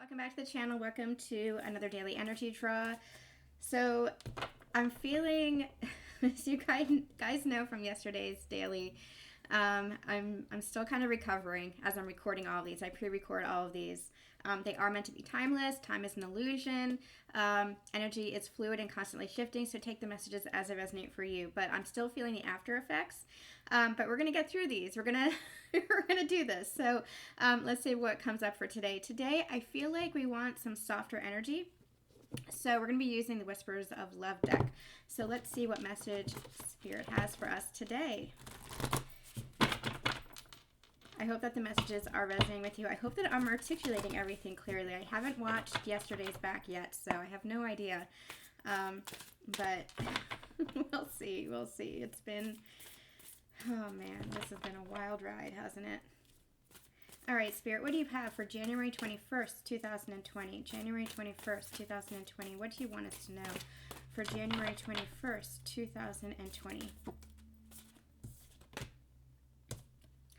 Welcome back to the channel. Welcome to another daily energy draw. So I'm feeling, as you guys know from yesterday's daily, I'm still kind of recovering as I'm recording all of these. I pre-record all of these. They are meant to be timeless. Time is an illusion. Energy is fluid and constantly shifting, so take the messages as they resonate for you. But I'm still feeling the after effects. But we're gonna get through these. We're gonna do this. So let's see what comes up for today. Today I feel like we want some softer energy. So we're going to be using the Whispers of Love deck. So let's see what message Spirit has for us today. I hope that the messages are resonating with you. I hope that I'm articulating everything clearly. I haven't watched yesterday's back yet, so I have no idea. But we'll see. We'll see. It's been, oh man, this has been a wild ride, hasn't it? All right, Spirit, what do you have for January 21st, 2020? January 21st, 2020. What do you want us to know for January 21st, 2020?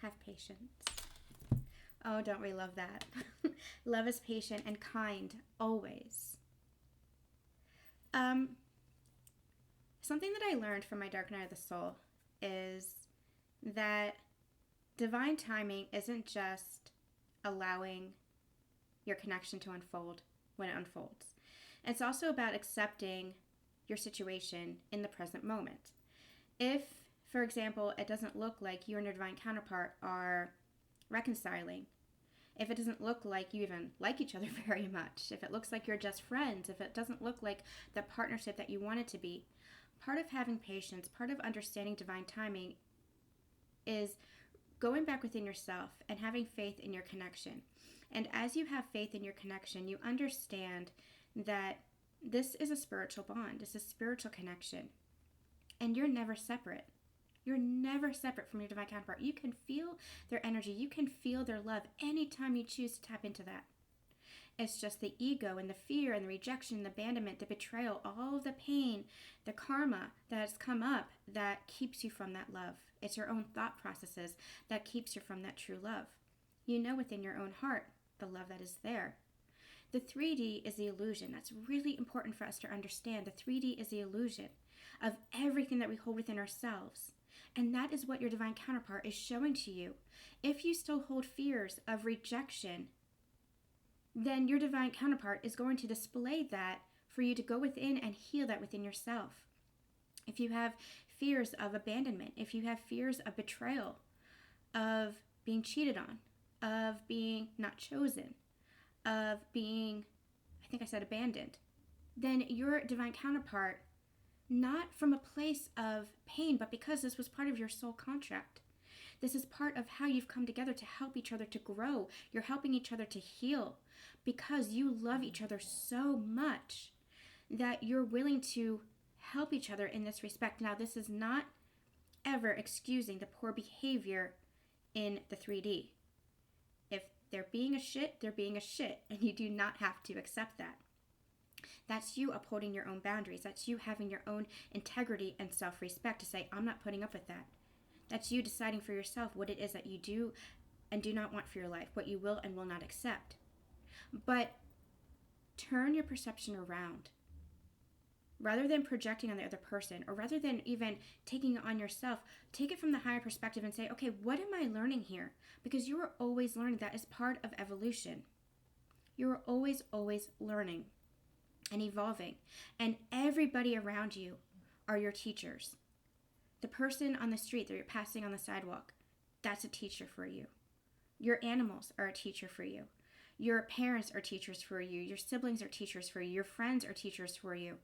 Have patience. Oh, don't we love that? Love is patient and kind, always. Something that I learned from my Dark Night of the Soul is that divine timing isn't just allowing your connection to unfold when it unfolds. It's also about accepting your situation in the present moment. If, for example, it doesn't look like you and your divine counterpart are reconciling, if it doesn't look like you even like each other very much, if it looks like you're just friends, if it doesn't look like the partnership that you want it to be, part of having patience, part of understanding divine timing is going back within yourself and having faith in your connection. And as you have faith in your connection, you understand that this is a spiritual bond. It's a spiritual connection. And you're never separate. You're never separate from your divine counterpart. You can feel their energy. You can feel their love anytime you choose to tap into that. It's just the ego and the fear and the rejection, the abandonment, the betrayal, all of the pain, the karma that has come up that keeps you from that love. It's your own thought processes that keeps you from that true love. You know within your own heart the love that is there. The 3D is the illusion. That's really important for us to understand. The 3D is the illusion of everything that we hold within ourselves. And that is what your divine counterpart is showing to you. If you still hold fears of rejection, then your divine counterpart is going to display that for you to go within and heal that within yourself. If you have fears of abandonment, if you have fears of betrayal, of being cheated on, of being not chosen, of being, I think I said abandoned, then your divine counterpart, not from a place of pain, but because this was part of your soul contract. This is part of how you've come together to help each other to grow. You're helping each other to heal because you love each other so much that you're willing to help each other in this respect. Now, this is not ever excusing the poor behavior in the 3D. If they're being a shit, they're being a shit, and you do not have to accept that. That's you upholding your own boundaries. That's you having your own integrity and self-respect to say, I'm not putting up with that. That's you deciding for yourself what it is that you do and do not want for your life, what you will and will not accept. But turn your perception around. Rather than projecting on the other person, or rather than even taking it on yourself, take it from the higher perspective and say, okay, what am I learning here? Because you are always learning. That is part of evolution. You are always learning and evolving. And everybody around you are your teachers. The person on the street that you're passing on the sidewalk, that's a teacher for you. Your animals are a teacher for you. Your parents are teachers for you. Your siblings are teachers for you. Your friends are teachers for you.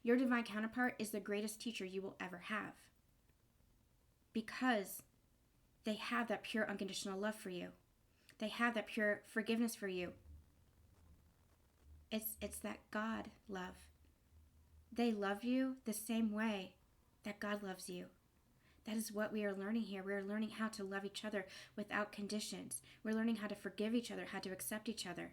Your divine counterpart is the greatest teacher you will ever have because they have that pure unconditional love for you. They have that pure forgiveness for you. It's that God love. They love you the same way that God loves you. That is what we are learning here. We are learning how to love each other without conditions. We're learning how to forgive each other, how to accept each other.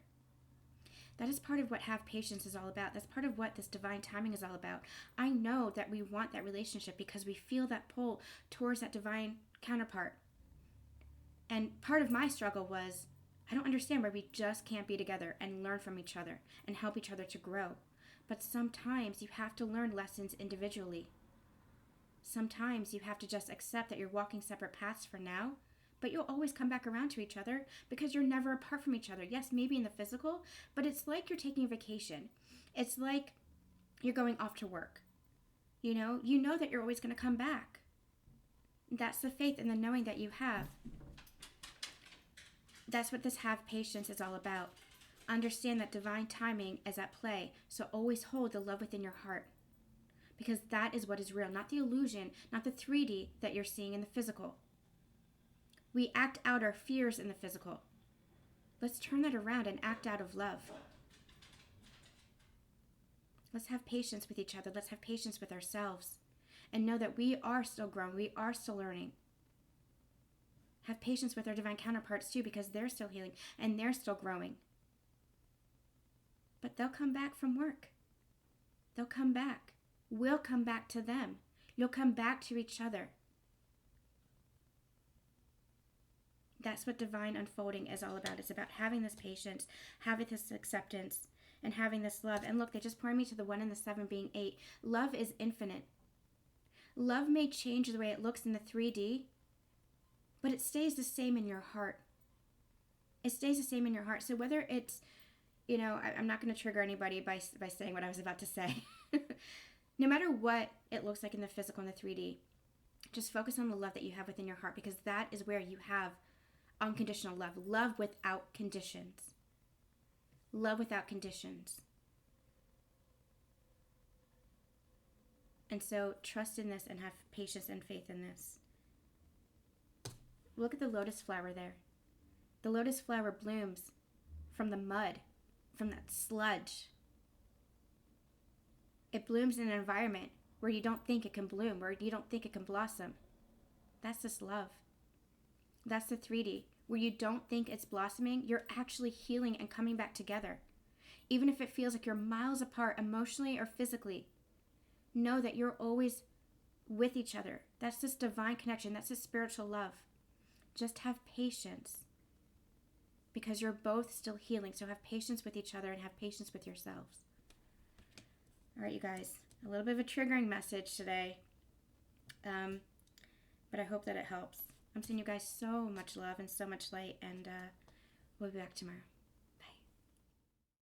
That is part of what have patience is all about. That's part of what this divine timing is all about. I know that we want that relationship because we feel that pull towards that divine counterpart. And part of my struggle was I don't understand why we just can't be together and learn from each other and help each other to grow. But sometimes you have to learn lessons individually. Sometimes you have to just accept that you're walking separate paths for now, but you'll always come back around to each other because you're never apart from each other. Yes, maybe in the physical, but it's like you're taking a vacation. It's like you're going off to work. You know that you're always going to come back. That's the faith and the knowing that you have. That's what this have patience is all about. Understand that divine timing is at play, so always hold the love within your heart. Because that is what is real, not the illusion, not the 3D that you're seeing in the physical. We act out our fears in the physical. Let's turn that around and act out of love. Let's have patience with each other. Let's have patience with ourselves. And know that we are still growing. We are still learning. Have patience with our divine counterparts too, because they're still healing and they're still growing. But they'll come back from work. They'll come back. We'll come back to them. You'll come back to each other. That's what divine unfolding is all about. It's about having this patience, having this acceptance, and having this love. And look, they just pointed me to the 1 and the 7 being 8. Love is infinite. Love may change the way it looks in the 3D, but it stays the same in your heart. It stays the same in your heart. So whether it's, I'm not going to trigger anybody by saying what I was about to say. No matter what it looks like in the physical and the 3D, just focus on the love that you have within your heart, because that is where you have unconditional love. Love without conditions. Love without conditions. And so trust in this and have patience and faith in this. Look at the lotus flower there. The lotus flower blooms from the mud, from that sludge. It blooms in an environment where you don't think it can bloom, where you don't think it can blossom. That's this love. That's the 3D. Where you don't think it's blossoming, you're actually healing and coming back together. Even if it feels like you're miles apart emotionally or physically, know that you're always with each other. That's this divine connection. That's this spiritual love. Just have patience, because you're both still healing. So have patience with each other and have patience with yourselves. All right, you guys, a little bit of a triggering message today, but I hope that it helps. I'm sending you guys so much love and so much light, and we'll be back tomorrow.